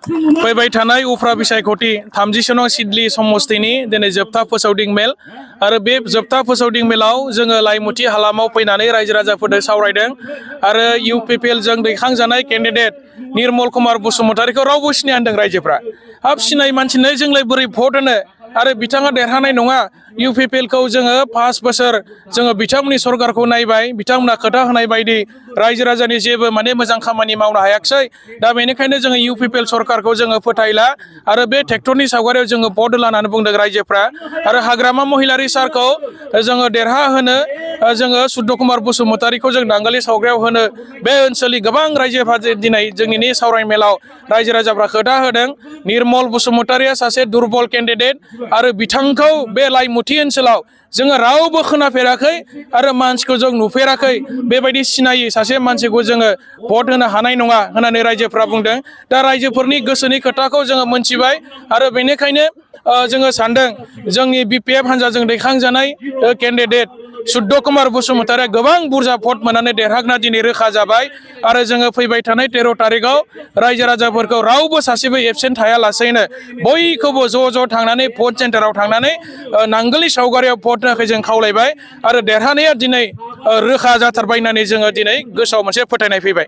फैबाय थानाय उफ्रा बिसायख'थि 30 नं सिडली समस्तिनि दिनै जोबथा फोसावदिं मेल आरो बे जोबथा फोसावदिं मेलाव जोङो लाइमुथि हालामाव फैनानै रायजो राजाफोरजों सावरायदों आरो UPPL जों दैखांजानाय केन्डिडेट निर्मल कुमार बसुमतारीखौ रावबो सिनाया होनदों रायजोफ्रा। हाब सिनाय मानसिनो जोंलाय बोरै भट होनो आरो बिथाङा देरहानाय नङा। UPPL खौ जोङो 5 बोसोर जोङो बिथांमोननि सरकारखौ नायबाय, बिथांमोना खोथा होनाय बायदि रायजो राजानि जेबो मोजां खामानि मावनो हायाखिसै। दा बेनिखायनो जोङो UPPL सरकारखौ जोङो फोथायला आरो बे ट्रेक्टरनि सावगारियाव जोङो भट होला होननानै बुंदों रायजोफ्रा। आरो हाग्रामा महिलारि सारखौ जोङो देरहा होनो जोङो सुद्द कुमार बसुमतारीखौ जों नांगोलनि सावगारियाव होनो बे ओनसोलनि गोबां रायजोफ्रा दिनै जोंनि सावरायमेलाव रायजो राजाफ्रा खोथा होदों। निर्मल बसुमतारीया सासे दुरबल केन्डिडेट आरो बिथांखौ बे लाइमुथि ओनसोलाव जोङो रावबो खोनाफेराखै आरो मानसिखौ जों नुफेराखै। बेबायदि सिनायै सासे मानसिखौ जोङो भट होनो हानाय नङा होननानै रायजोफ्रा बुंदों। दा रायजोफोरनि गोसोनि खोथाखौ जोङो मोनथिबाय आरो बेनिखायनो जोङो सानदों जोंनि BPF हान्जाजों दैखांजानाय केन्डिडेट सुद्द कुमार बसुमतारीया गोबां बुरजा भट मोननानै देरहागोना दिनै रोखा जाबाय आरो जोङो फैबाय थानाय 13 थारिखआव रायजो राजाफोरखौ रावबो सासेबो एबसेन्ट थायालासेनो बयखौबो ज' थांनानै भट सेन्टाराव थांनानै नांगोलनि सावगारियाव भट होनायखौ जों खावलायबाय आरो देरहानाया दिनै रोखा जाथारबाय होननानै जोङो दिनै गोसोआव मोनसे फोथायनाय फैबाय।